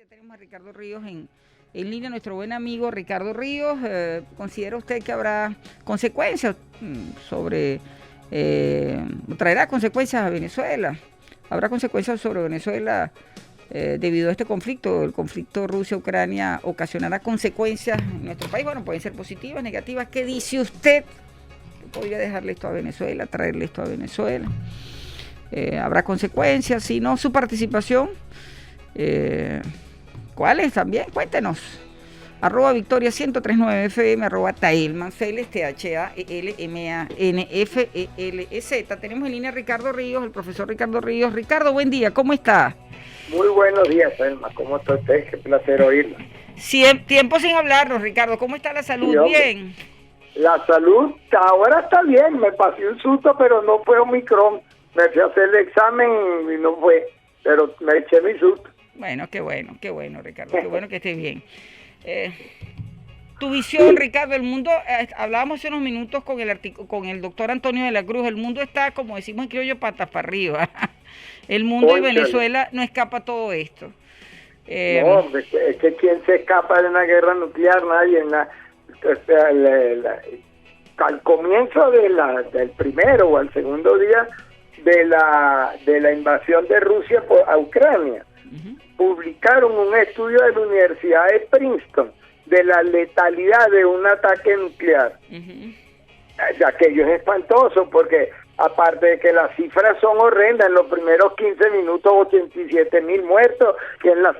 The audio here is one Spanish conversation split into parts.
tenemos a Ricardo Ríos en línea, nuestro buen amigo Ricardo Ríos. ¿Considera usted que habrá consecuencias traerá consecuencias a Venezuela? ¿Habrá consecuencias sobre Venezuela debido a este conflicto? ¿El conflicto Rusia-Ucrania ocasionará consecuencias en nuestro país? Bueno, pueden ser positivas, negativas. ¿Qué dice usted? ¿Podría dejarle esto a Venezuela, traerle esto a Venezuela? ¿Habrá consecuencias? Si no, su participación, ¿cuáles también? Cuéntenos. @Victoria 1039 FM, @Taelmanfeles, THAELMANFELEZ. Tenemos en línea a Ricardo Ríos, el profesor Ricardo Ríos. Ricardo, buen día, ¿cómo está? Muy buenos días, Selma. ¿Cómo está usted? Qué placer oírla. Tiempo sin hablarnos, Ricardo. ¿Cómo está la salud? Sí, ¿Bien? La salud ahora está bien. Me pasé un susto, pero no fue Omicron. Me fui a hacer el examen y no fue. Pero me eché mi susto. Bueno, qué bueno, Ricardo. Qué bueno que estés bien. Tu visión, Ricardo, el mundo, hablábamos hace unos minutos con el doctor Antonio de la Cruz, el mundo está, como decimos en criollo, patas para arriba. El mundo y Venezuela no escapa a todo esto. No, es que ¿quién se escapa de una guerra nuclear? Nadie. Al comienzo del primero o al segundo día de la invasión de Rusia a Ucrania, publicaron un estudio de la Universidad de Princeton de la letalidad de un ataque nuclear. Aquello es espantoso porque aparte de que las cifras son horrendas, en los primeros 15 minutos 87,000 muertos, que en la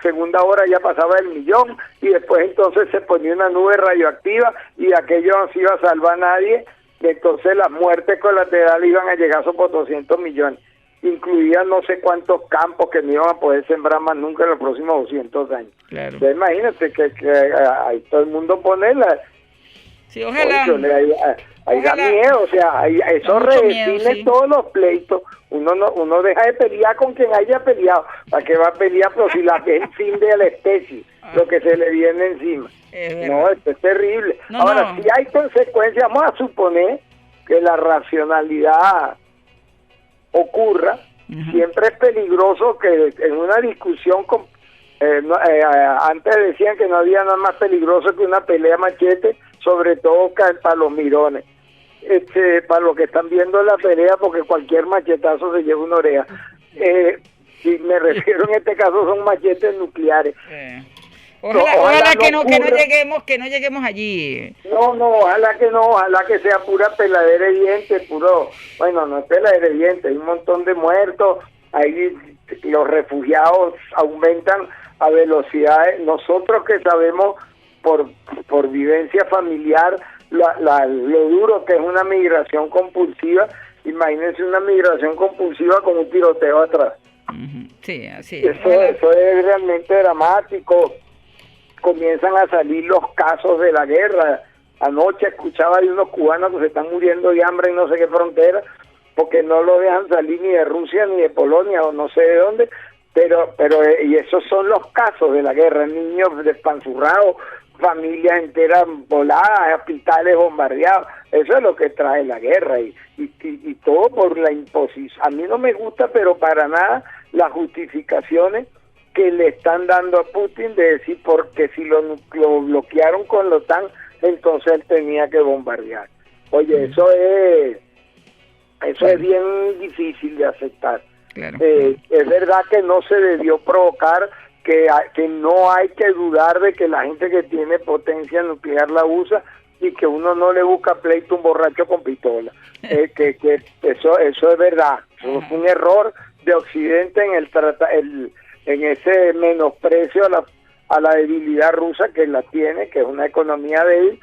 segunda hora ya pasaba el 1,000,000, y después entonces se ponía una nube radioactiva y aquello no se iba a salvar a nadie, entonces las muertes colaterales iban a llegar a por 200 millones, incluían no sé cuántos campos que no iban a poder sembrar más nunca en los próximos 200 años. Claro. Entonces imagínate que ahí todo el mundo pone la... Sí, ojalá. Ahí da miedo, o sea, eso redefine todos los pleitos. Uno deja de pelear con quien haya peleado. ¿Para qué va a pelear? Pero si la que es el fin de la especie, lo que se le viene encima. No, esto es terrible. Ahora, si hay consecuencias, vamos a suponer que la racionalidad ocurra. Siempre es peligroso que en una discusión antes decían que no había nada más peligroso que una pelea machete, sobre todo para los mirones, para los que están viendo la pelea, porque cualquier machetazo se lleva una oreja. Si me refiero en este caso son machetes nucleares. Ojalá que no lleguemos allí. Ojalá que sea pura peladera de dientes, bueno, no es peladera de dientes, hay un montón de muertos, ahí los refugiados aumentan a velocidades. Nosotros que sabemos por vivencia familiar lo duro que es una migración compulsiva, imagínense una migración compulsiva con un tiroteo atrás. Sí, así es. Eso es realmente dramático. Comienzan a salir los casos de la guerra. Anoche escuchaba de unos cubanos que se están muriendo de hambre en no sé qué frontera, porque no lo dejan salir ni de Rusia ni de Polonia o no sé de dónde, pero y esos son los casos de la guerra, niños despanzurrados, familias enteras voladas, hospitales bombardeados. Eso es lo que trae la guerra y todo por la imposición. A mí no me gusta, pero para nada, las justificaciones que le están dando a Putin de decir porque si lo bloquearon con la OTAN, entonces él tenía que bombardear. Oye, eso es bien difícil de aceptar. Claro. Es verdad que no se debió provocar, que no hay que dudar de que la gente que tiene potencia nuclear la usa y que uno no le busca pleito a un borracho con pistola. Que eso es verdad. Eso fue un error de Occidente en ese menosprecio a la debilidad rusa que la tiene, que es una economía débil,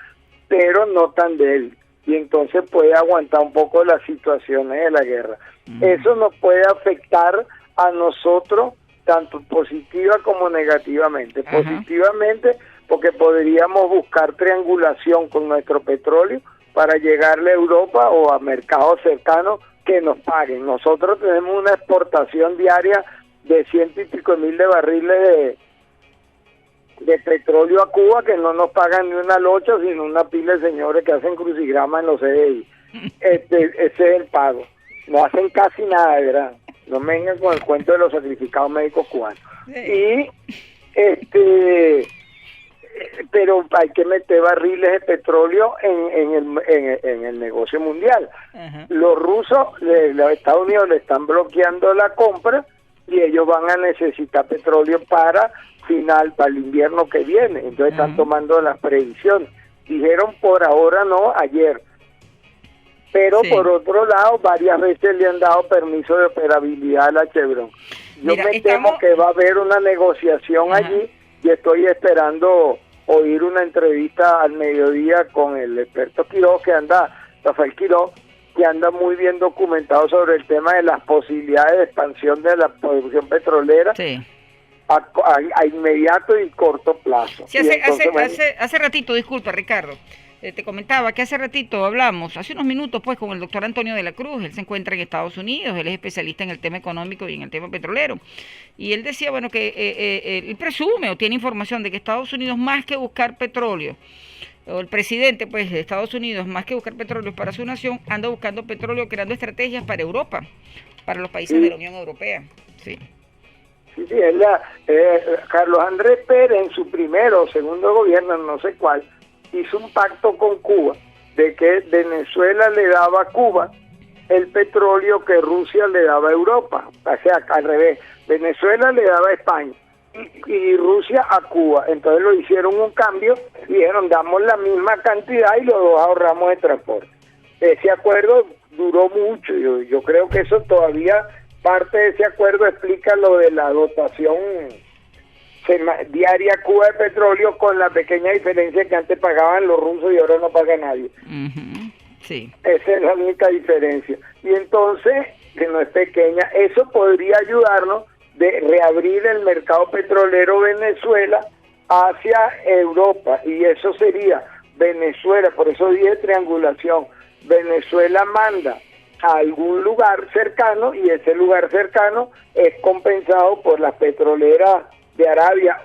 pero no tan débil. Y entonces puede aguantar un poco las situaciones de la guerra. Eso nos puede afectar a nosotros tanto positiva como negativamente. Positivamente porque podríamos buscar triangulación con nuestro petróleo para llegarle a Europa o a mercados cercanos que nos paguen. Nosotros tenemos una exportación diaria de 100 y pico mil de barriles de petróleo a Cuba, que no nos pagan ni una locha, sino una pila de señores que hacen crucigrama en los CDI. Ese es el pago. No hacen casi nada, ¿verdad? No me vengan con el cuento de los sacrificados médicos cubanos. Sí. Pero hay que meter barriles de petróleo en el negocio mundial. Ajá. Los rusos, los Estados Unidos le están bloqueando la compra y ellos van a necesitar petróleo para el invierno que viene. Entonces están tomando las previsiones. Dijeron por ahora no, ayer. Pero por otro lado, varias veces le han dado permiso de operabilidad a la Chevron. Yo me temo que va a haber una negociación allí y estoy esperando oír una entrevista al mediodía con el experto Quiroz, Rafael Quiroz, que anda muy bien documentado sobre el tema de las posibilidades de expansión de la producción petrolera a inmediato y corto plazo. Sí, hace ratito, disculpa Ricardo, te comentaba que hace ratito hablamos, hace unos minutos pues con el doctor Antonio de la Cruz. Él se encuentra en Estados Unidos, él es especialista en el tema económico y en el tema petrolero, y él decía, bueno, que él presume o tiene información de que Estados Unidos, más que buscar petróleo, o el presidente pues de Estados Unidos, más que buscar petróleo para su nación, anda buscando petróleo, creando estrategias para Europa, para los países de la Unión Europea. Sí, Carlos Andrés Pérez en su primero o segundo gobierno, no sé cuál, hizo un pacto con Cuba de que Venezuela le daba a Cuba el petróleo que Rusia le daba a Europa, o sea, al revés, Venezuela le daba a España y Rusia a Cuba. Entonces lo hicieron un cambio, dijeron damos la misma cantidad y los dos ahorramos de transporte. Ese acuerdo duró mucho, yo creo que eso todavía, parte de ese acuerdo explica lo de la dotación diaria a Cuba de petróleo, con la pequeña diferencia que antes pagaban los rusos y ahora no paga nadie. Sí. Esa es la única diferencia. Y entonces, que no es pequeña, eso podría ayudarnos de reabrir el mercado petrolero Venezuela hacia Europa, y eso sería Venezuela, por eso dije triangulación, Venezuela manda a algún lugar cercano y ese lugar cercano es compensado por las petroleras de Arabia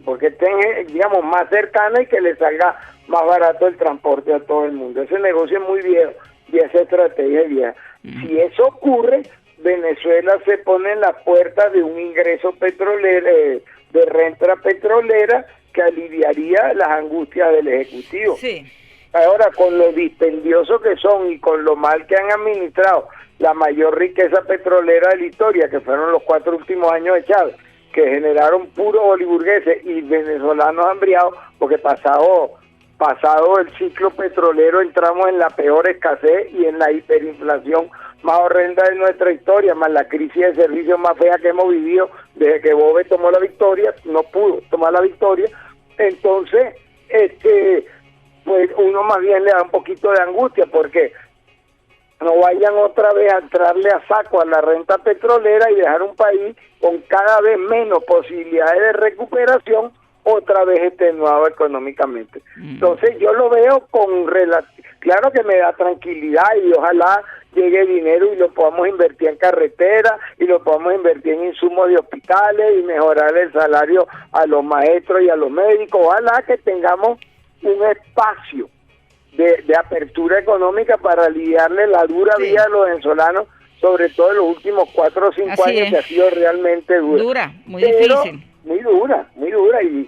porque estén, digamos, más cercana y que le salga más barato el transporte a todo el mundo. Ese negocio es muy viejo y esa estrategia es vieja. Si eso ocurre, Venezuela se pone en la puerta de un ingreso petrolero, de renta petrolera, que aliviaría las angustias del Ejecutivo. Sí. Ahora, con lo dispendioso que son y con lo mal que han administrado la mayor riqueza petrolera de la historia, que fueron los 4 últimos años de Chávez, que generaron puros boliburgueses y venezolanos hambriados, porque pasado el ciclo petrolero entramos en la peor escasez y en la hiperinflación más horrenda de nuestra historia, más la crisis de servicios más fea que hemos vivido desde que Bobe tomó la victoria, no pudo tomar la victoria. Entonces, pues uno más bien le da un poquito de angustia, porque no vayan otra vez a entrarle a saco a la renta petrolera y dejar un país con cada vez menos posibilidades de recuperación, otra vez extenuado económicamente. Entonces yo lo veo claro que me da tranquilidad y ojalá llegue dinero y lo podamos invertir en carretera y lo podamos invertir en insumos de hospitales y mejorar el salario a los maestros y a los médicos. Ojalá que tengamos un espacio de apertura económica para aliviarle la dura vida a los venezolanos, sobre todo en los últimos 4 o 5 años, que ha sido realmente dura. Muy difícil. Muy dura, y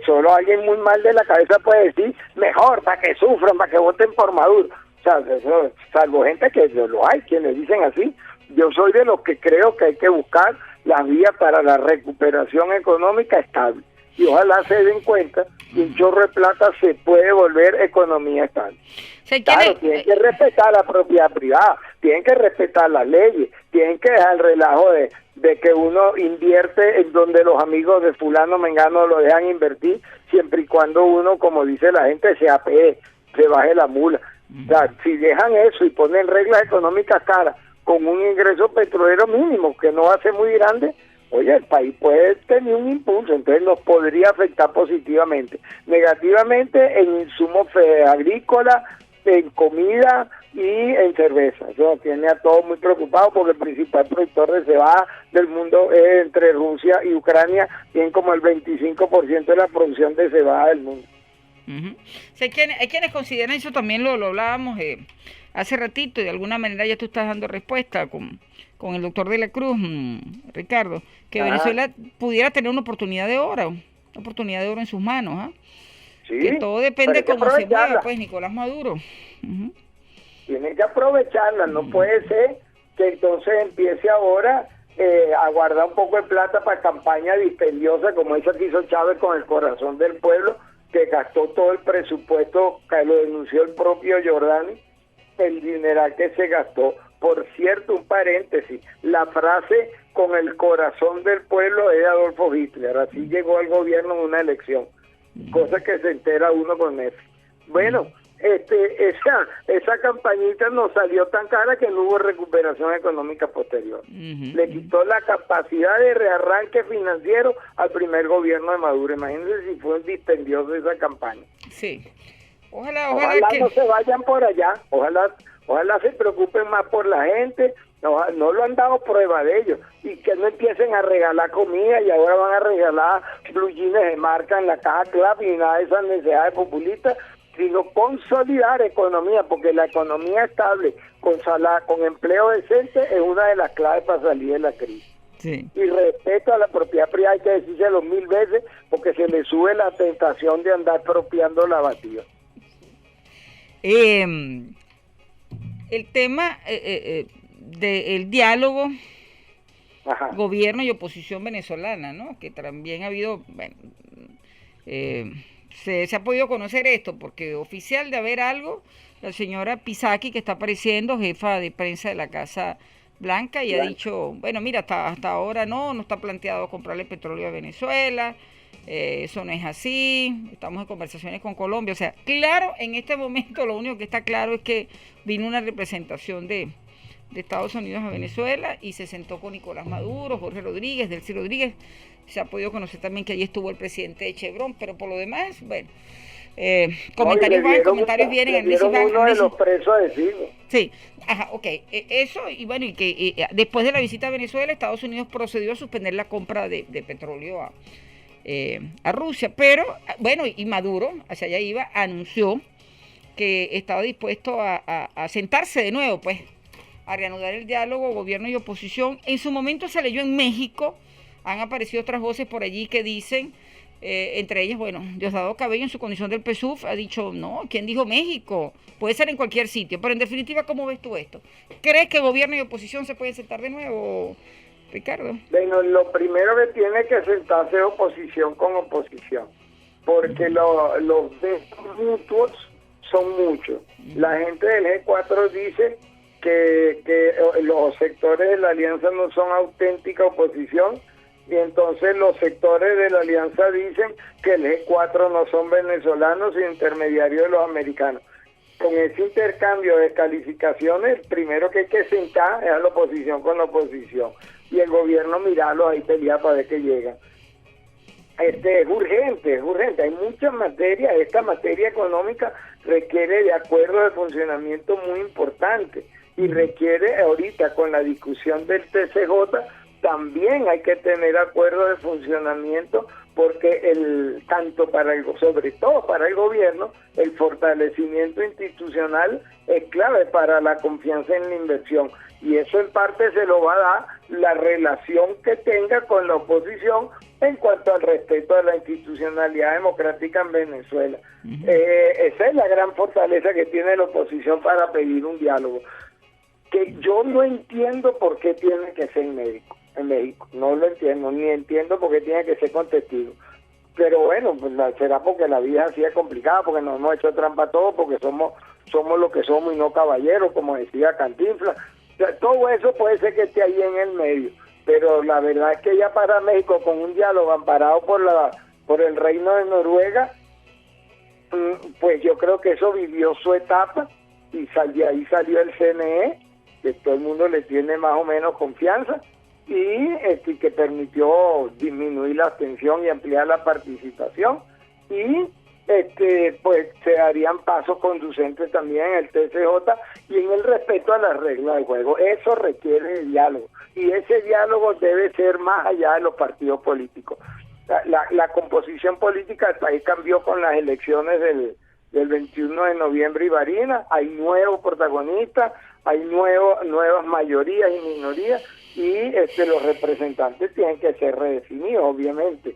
solo alguien muy mal de la cabeza puede decir, mejor, para que sufran, para que voten por Maduro. O sea, eso, salvo gente que lo hay, quienes dicen así. Yo soy de los que creo que hay que buscar las vías para la recuperación económica estable. Y ojalá se den cuenta que un chorro de plata se puede volver economía estable. Claro, tienen que respetar la propiedad privada, tienen que respetar las leyes, tienen que dejar el relajo de que uno invierte en donde los amigos de fulano mengano lo dejan invertir, siempre y cuando uno, como dice la gente, se apee, se baje la mula. O sea, si dejan eso y ponen reglas económicas caras con un ingreso petrolero mínimo que no va a ser muy grande, oye, el país puede tener un impulso, entonces nos podría afectar positivamente. Negativamente en insumos agrícolas, en comida y en cerveza. Eso tiene a todos muy preocupados, porque el principal productor de cebada del mundo es entre Rusia y Ucrania, tienen como el 25% de la producción de cebada del mundo. Sí, hay quienes consideran, eso también lo hablábamos hace ratito, y de alguna manera ya tú estás dando respuesta con el doctor de la Cruz, Ricardo, que Ajá. Venezuela pudiera tener una oportunidad de oro en sus manos, ¿ah? Sí, Que todo pero depende hay que cómo se mueva, aprovecharla. pues, Nicolás Maduro. Ujú. Tiene que aprovecharla, no puede ser que entonces empiece ahora a guardar un poco de plata para campaña dispendiosa como esa que hizo Chávez con el corazón del pueblo, que gastó todo el presupuesto, que lo denunció el propio Giordani, el dineral que se gastó. Por cierto, un paréntesis, la frase con el corazón del pueblo es de Adolfo Hitler, así llegó al gobierno en una elección, cosa que se entera uno con eso. Bueno, esa campañita nos salió tan cara que no hubo recuperación económica posterior. Le quitó la capacidad de rearranque financiero al primer gobierno de Maduro. Imagínense si fue dispendioso esa campaña. Sí. Ojalá que... no se vayan por allá, ojalá se preocupen más por la gente, no lo han dado prueba de ello, y que no empiecen a regalar comida y ahora van a regalar blue jeans de marca en la caja clave y nada de esas necesidades populistas, sino consolidar economía, porque la economía estable con empleo decente es una de las claves para salir de la crisis. Sí. Y respeto a la propiedad privada hay que decírselo 1000 veces, porque se le sube la tentación de andar expropiando la batida. El tema del diálogo, Ajá. gobierno y oposición venezolana, ¿no? Que también ha habido, bueno, se ha podido conocer esto, porque oficial de haber algo, la señora Pisaki, que está apareciendo, jefa de prensa de la Casa Blanca, y ha dicho, bueno, mira, hasta ahora no está planteado comprarle petróleo a Venezuela, eso no es así, estamos en conversaciones con Colombia, o sea, claro, en este momento lo único que está claro es que vino una representación de Estados Unidos a Venezuela y se sentó con Nicolás Maduro, Jorge Rodríguez, Delcy Rodríguez. Se ha podido conocer también que allí estuvo el presidente de Chevron, pero por lo demás, bueno, comentarios van, comentarios vienen, análisis van. Uno de los presos de Figo. Sí, ajá, ok, eso, y bueno, y que después de la visita a Venezuela, Estados Unidos procedió a suspender la compra de petróleo a Rusia, pero, bueno, y Maduro, hacia allá iba, anunció que estaba dispuesto a sentarse de nuevo, pues, a reanudar el diálogo, gobierno y oposición. En su momento se leyó en México, han aparecido otras voces por allí que dicen, entre ellas, bueno, Diosdado Cabello en su condición del PSUV ha dicho, no, ¿quién dijo México? Puede ser en cualquier sitio, pero en definitiva, ¿cómo ves tú esto? ¿Crees que gobierno y oposición se pueden sentar de nuevo, Ricardo? Bueno, lo primero que tiene que sentarse es oposición con oposición, porque los vetos mutuos son muchos. La gente del G4 dice que los sectores de la alianza no son auténtica oposición, y entonces los sectores de la alianza dicen que el G4 no son venezolanos sino intermediarios de los americanos. Con ese intercambio de calificaciones, el primero que hay que sentar es a la oposición con la oposición, y el gobierno mirarlo ahí pelear para ver que llegan. Es urgente, hay muchas materias. Esta materia económica requiere de acuerdos de funcionamiento muy importantes, y requiere ahorita con la discusión del TCJ también hay que tener acuerdos de funcionamiento, porque sobre todo para el gobierno, el fortalecimiento institucional es clave para la confianza en la inversión, y eso en parte se lo va a dar la relación que tenga con la oposición en cuanto al respeto a la institucionalidad democrática en Venezuela. Esa es la gran fortaleza que tiene la oposición para pedir un diálogo, que yo no entiendo por qué tiene que ser en México, no lo entiendo, ni entiendo por qué tiene que ser con testigos. Pero bueno, pues será porque la vida así es complicada, porque nos hemos hecho trampa a todos, porque somos lo que somos y no caballeros, como decía Cantinflas. O sea, todo eso puede ser que esté ahí en el medio, pero la verdad es que ya para México, con un diálogo amparado por el Reino de Noruega, pues yo creo que eso vivió su etapa, y ahí salió el CNE, que todo el mundo le tiene más o menos confianza, y que permitió disminuir la abstención y ampliar la participación, y pues se darían pasos conducentes también en el TCJ y en el respeto a las reglas del juego. Eso requiere de diálogo, y ese diálogo debe ser más allá de los partidos políticos. La composición política del país cambió con las elecciones del 21 de noviembre y Barinas, hay nuevos protagonistas, hay nuevas mayorías y minorías, y los representantes tienen que ser redefinidos, obviamente.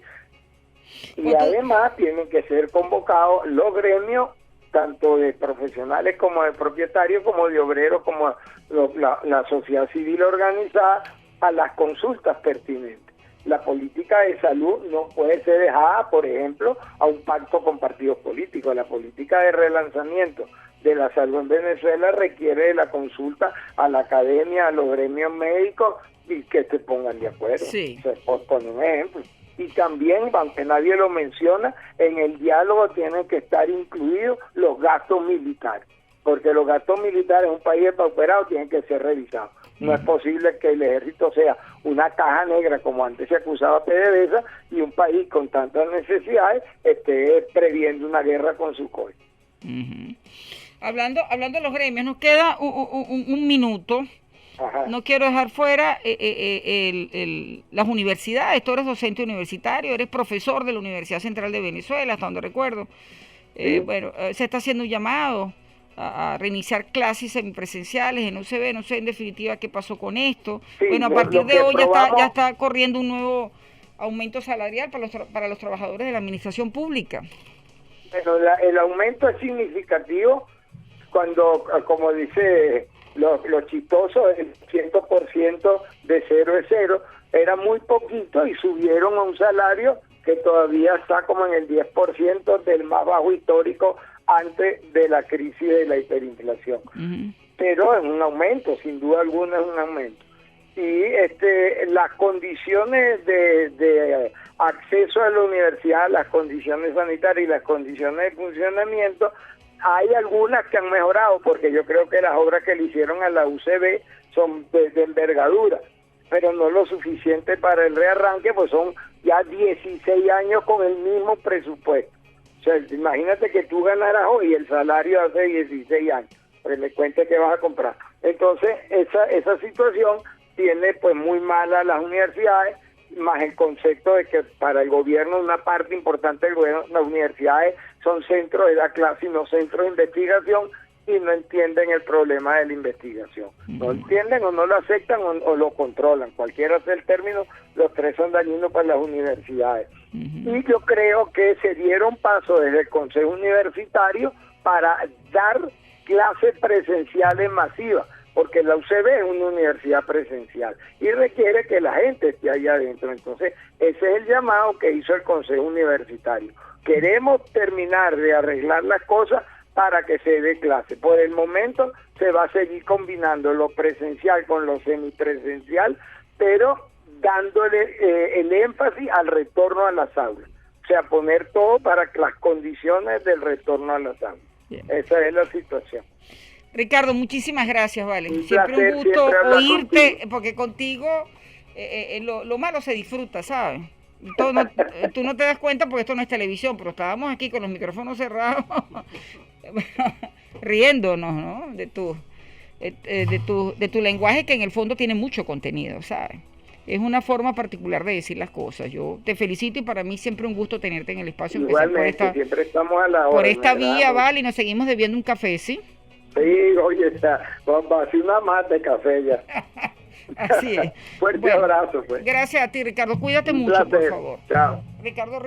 Y además tienen que ser convocados los gremios, tanto de profesionales como de propietarios, como de obreros, como la sociedad civil organizada, a las consultas pertinentes. La política de salud no puede ser dejada, por ejemplo, a un pacto con partidos políticos. La política de relanzamiento de la salud en Venezuela requiere de la consulta a la academia, a los gremios médicos, y que se pongan de acuerdo. Sí. Por poner un ejemplo. Y también, aunque nadie lo menciona, en el diálogo tienen que estar incluidos los gastos militares, porque los gastos militares en un país depauperado tienen que ser revisados. No es posible que el ejército sea una caja negra, como antes se acusaba a PDVSA, y un país con tantas necesidades esté previendo una guerra con su COI. Hablando de los gremios, nos queda un minuto. Ajá. No quiero dejar fuera las universidades. Tú eres docente universitario, eres profesor de la Universidad Central de Venezuela, hasta donde recuerdo. Sí. Bueno, se está haciendo un llamado a reiniciar clases semipresenciales en UCB, no sé en definitiva qué pasó con esto. Sí, bueno, a partir de hoy ya está corriendo un nuevo aumento salarial para los trabajadores de la administración pública. Bueno, el aumento es significativo cuando, como dice lo chistoso, el 100% de cero es cero, era muy poquito y subieron a un salario que todavía está como en el 10% del más bajo histórico antes de la crisis de la hiperinflación. Pero es un aumento, sin duda alguna es un aumento. Y las condiciones de acceso a la universidad, las condiciones sanitarias y las condiciones de funcionamiento, hay algunas que han mejorado, porque yo creo que las obras que le hicieron a la UCB son de envergadura, pero no lo suficiente para el rearranque, pues son ya 16 años con el mismo presupuesto. O sea, imagínate que tú ganaras hoy el salario hace 16 años, pero me cuente que vas a comprar. Entonces, esa situación tiene pues muy mala las universidades, más el concepto de que para el gobierno, una parte importante del gobierno, las universidades son centros de la clase y no centros de investigación, y no entienden el problema de la investigación. No entienden o no lo aceptan o lo controlan. Cualquiera sea el término, los tres son dañinos para las universidades. Y yo creo que se dieron paso desde el Consejo Universitario para dar clases presenciales masivas, porque la UCB es una universidad presencial y requiere que la gente esté ahí adentro. Entonces, ese es el llamado que hizo el Consejo Universitario. Queremos terminar de arreglar las cosas para que se dé clase. Por el momento se va a seguir combinando lo presencial con lo semipresencial, pero dándole el énfasis al retorno a las aulas. O sea, poner todo para las condiciones del retorno a las aulas. Bien. Esa es la situación. Ricardo, muchísimas gracias, vale. Siempre un gusto oírte, porque contigo lo malo se disfruta, ¿sabes? Tú no te das cuenta porque esto no es televisión, pero estábamos aquí con los micrófonos cerrados riéndonos, ¿no? De tu lenguaje, que en el fondo tiene mucho contenido, ¿sabes? Es una forma particular de decir las cosas. Yo te felicito y para mí siempre un gusto tenerte en el espacio. Igualmente, siempre estamos a la hora. Por esta vía, vale, y nos seguimos debiendo un café, ¿sí? Sí, oye, vamos a hacer una más de café ya. Así es. Fuerte abrazo, pues. Gracias a ti, Ricardo. Cuídate mucho, por favor. Chao. Ricardo